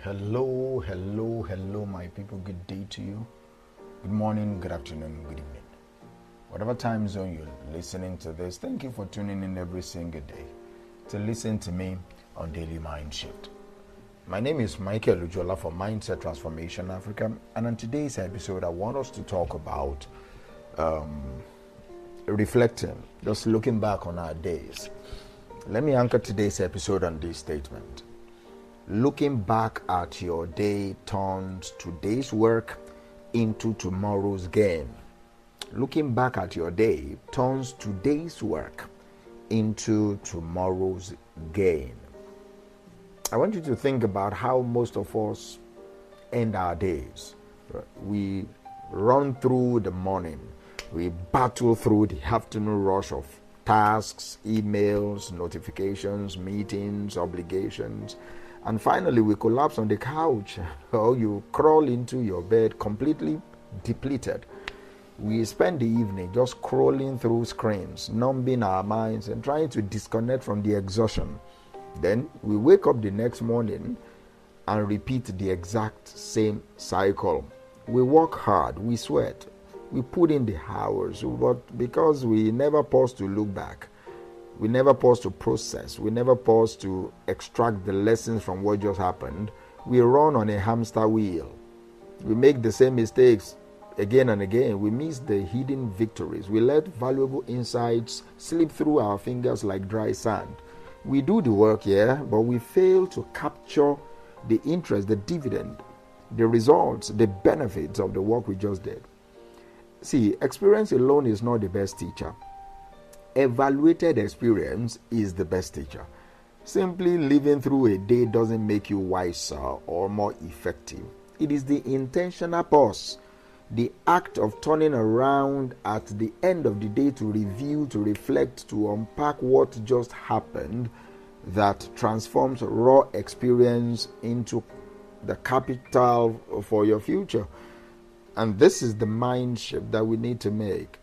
Hello, my people. Good day to you. Good morning, good afternoon, good evening. Whatever time zone you're listening to this, thank you for tuning in every single day to listen to me on Daily Mind Shift. My name is Michael Ujola for Mindset Transformation Africa, and on today's episode, I want us to talk about reflecting, just looking back on our days. Let me anchor today's episode on this statement. Looking back at your day turns today's work into tomorrow's gain. Looking back at your day turns today's work into tomorrow's gain. I want you to think about how most of us end our days. We run through the morning. We battle through the afternoon rush of tasks, emails, notifications, meetings, obligations. And finally, we collapse on the couch or you crawl into your bed completely depleted. We spend the evening just crawling through screens, numbing our minds and trying to disconnect from the exhaustion. Then we wake up the next morning and repeat the exact same cycle. We work hard, we sweat, we put in the hours, but because we never pause to look back, we never pause to process, we never pause to extract the lessons from what just happened, we run on a hamster wheel. We make the same mistakes again and again. We miss the hidden victories. We let valuable insights slip through our fingers like dry sand. We do the work, but we fail to capture the interest, the dividend, the results, the benefits of the work we just did. See, experience alone is not the best teacher. Evaluated experience is the best teacher. Simply living through a day doesn't make you wiser or more effective. It is the intentional pause, the act of turning around at the end of the day to review, to reflect, to unpack what just happened that transforms raw experience into the capital for your future. And this is the mind shift that we need to make.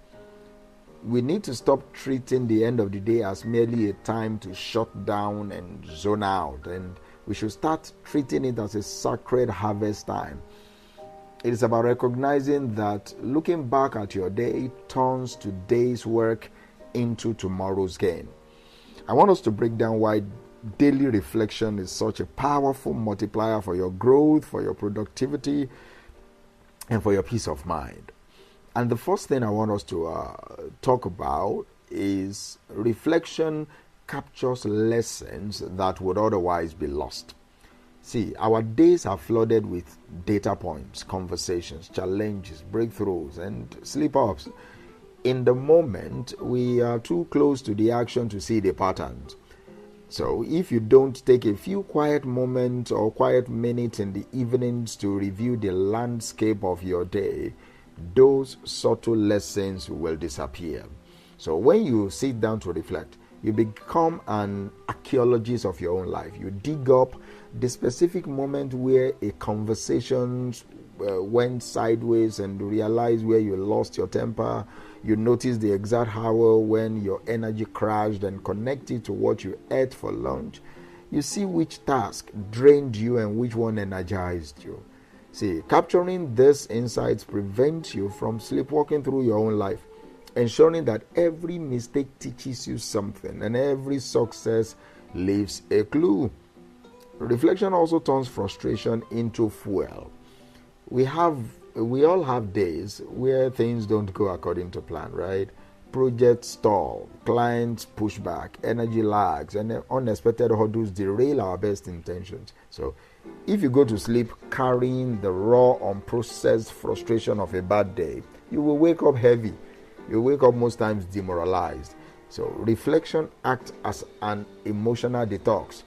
We need to stop treating the end of the day as merely a time to shut down and zone out. And we should start treating it as a sacred harvest time. It is about recognizing that looking back at your day turns today's work into tomorrow's gain. I want us to break down why daily reflection is such a powerful multiplier for your growth, for your productivity, and for your peace of mind. And the first thing I want us to talk about is reflection captures lessons that would otherwise be lost. See, our days are flooded with data points, conversations, challenges, breakthroughs, and slip-ups. In the moment, we are too close to the action to see the patterns. So if you don't take a few quiet moments or quiet minutes in the evenings to review the landscape of your day, those subtle lessons will disappear. So when you sit down to reflect, you become an archaeologist of your own life. You dig up the specific moment where a conversation went sideways and realize where you lost your temper. You notice the exact hour when your energy crashed and connect it to what you ate for lunch. You see which task drained you and which one energized you. See, capturing these insights prevents you from sleepwalking through your own life, ensuring that every mistake teaches you something and every success leaves a clue. Reflection also turns frustration into fuel. We all have days where things don't go according to plan, right? Projects stall, clients push back, energy lags, and unexpected hurdles derail our best intentions. So, if you go to sleep carrying the raw, unprocessed frustration of a bad day, you will wake up heavy. You wake up most times demoralized. So, reflection acts as an emotional detox.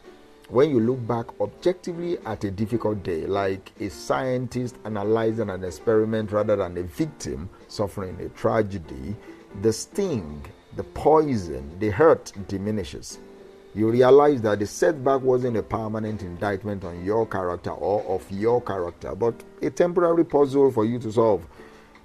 When you look back objectively at a difficult day, like a scientist analyzing an experiment rather than a victim suffering a tragedy, the sting, the poison, the hurt diminishes. You realize that the setback wasn't a permanent indictment on your character or of your character, but a temporary puzzle for you to solve.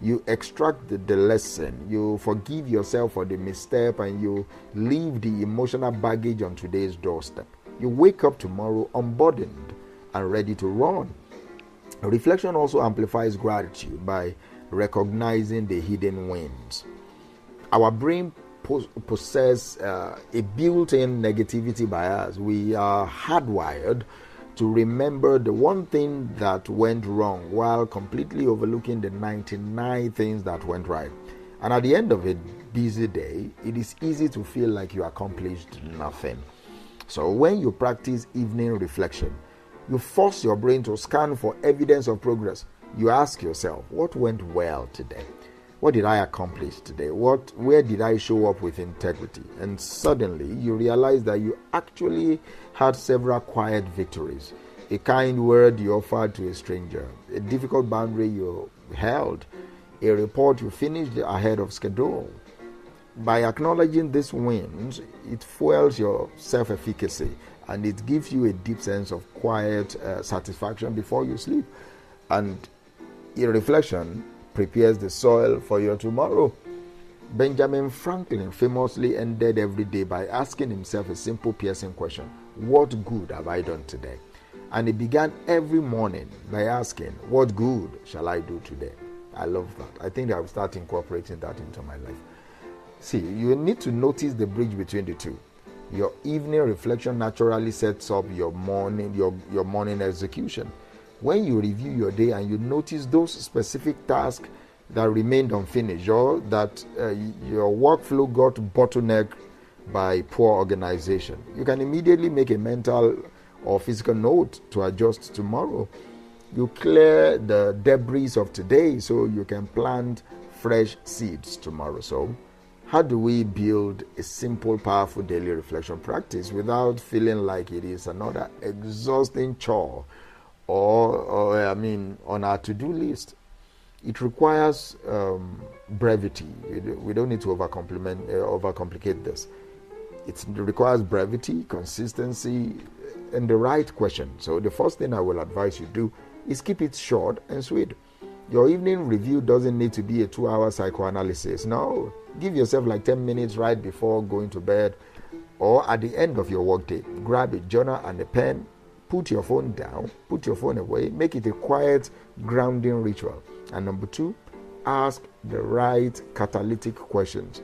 You extract the lesson, you forgive yourself for the misstep, and you leave the emotional baggage on today's doorstep. You wake up tomorrow unburdened and ready to run. Reflection also amplifies gratitude by recognizing the hidden wins. Our brain possesses a built-in negativity bias. We are hardwired to remember the one thing that went wrong while completely overlooking the 99 things that went right. And at the end of a busy day, it is easy to feel like you accomplished nothing. So when you practice evening reflection, you force your brain to scan for evidence of progress. You ask yourself, what went well today? What did I accomplish today? Where did I show up with integrity? And suddenly you realize that you actually had several quiet victories. A kind word you offered to a stranger, a difficult boundary you held, a report you finished ahead of schedule. By acknowledging these wins, it fuels your self-efficacy and it gives you a deep sense of quiet satisfaction before you sleep. And a reflection prepares the soil for your tomorrow. Benjamin Franklin famously ended every day by asking himself a simple piercing question: what good have I done today? And he began every morning by asking, what good shall I do today? I love that. I think I'll start incorporating that into my life. See, you need to notice the bridge between the two. Your evening reflection naturally sets up your morning execution. When you review your day and you notice those specific tasks that remained unfinished, or that your workflow got bottlenecked by poor organization, you can immediately make a mental or physical note to adjust tomorrow. You clear the debris of today so you can plant fresh seeds tomorrow. So, how do we build a simple, powerful daily reflection practice without feeling like it is another exhausting chore on our to-do list? It requires brevity. We don't need to overcomplicate this. It requires brevity, consistency, and the right question. So the first thing I will advise you do is keep it short and sweet. Your evening review doesn't need to be a 2-hour psychoanalysis. No, give yourself like 10 minutes right before going to bed or at the end of your workday. Grab a journal and a pen, put your phone down, put your phone away, make it a quiet, grounding ritual. And number 2, ask the right catalytic questions.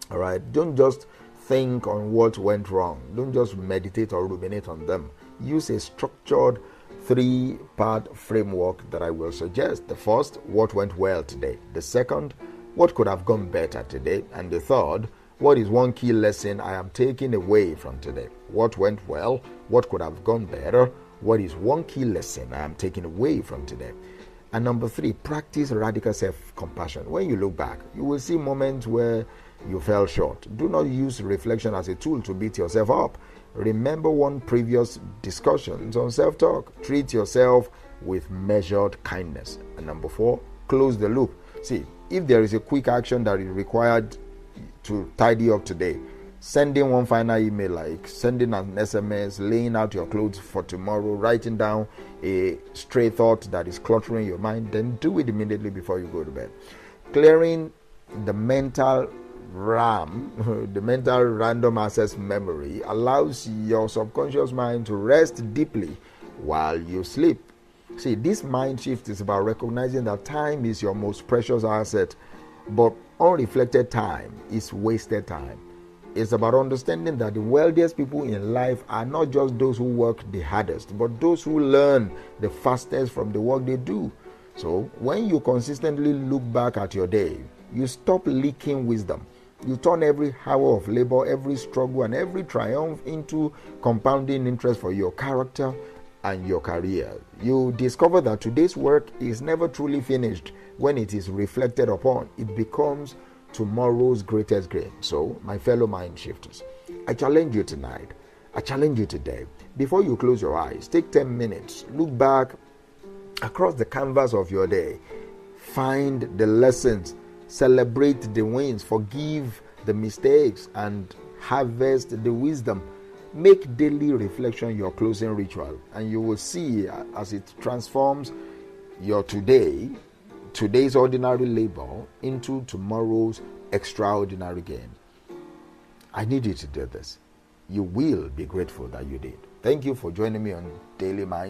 All right, don't just think on what went wrong. Don't just meditate or ruminate on them. Use a structured 3-part framework that I will suggest. The first, what went well today? The second, what could have gone better today? And the third, what is one key lesson I am taking away from today? What went well? What could have gone better? What is one key lesson I am taking away from today? And number 3, practice radical self-compassion. When you look back, you will see moments where you fell short. Do not use reflection as a tool to beat yourself up. Remember one previous discussions on self-talk. Treat yourself with measured kindness. And number 4, close the loop. See, if there is a quick action that is required to tidy up today, sending one final email, like sending an SMS, laying out your clothes for tomorrow, writing down a stray thought that is cluttering your mind, then do it immediately before you go to bed. Clearing the mental RAM, the mental random access memory, allows your subconscious mind to rest deeply while you sleep. See, this mind shift is about recognizing that time is your most precious asset, but unreflected time is wasted time. It's about understanding that the wealthiest people in life are not just those who work the hardest, but those who learn the fastest from the work they do. So when you consistently look back at your day, you stop leaking wisdom. You turn every hour of labor, every struggle, and every triumph into compounding interest for your character and your career. You discover that today's work is never truly finished. When it is reflected upon, it becomes tomorrow's greatest gain. So, my fellow mind shifters, I challenge you tonight. I challenge you today. Before you close your eyes, take 10 minutes. Look back across the canvas of your day. Find the lessons. Celebrate the wins, forgive the mistakes, and harvest the wisdom. Make daily reflection your closing ritual, and you will see as it transforms your today's ordinary labor into tomorrow's extraordinary gain. I need you to do this. You will be grateful that you did. Thank you for joining me on Daily Mind.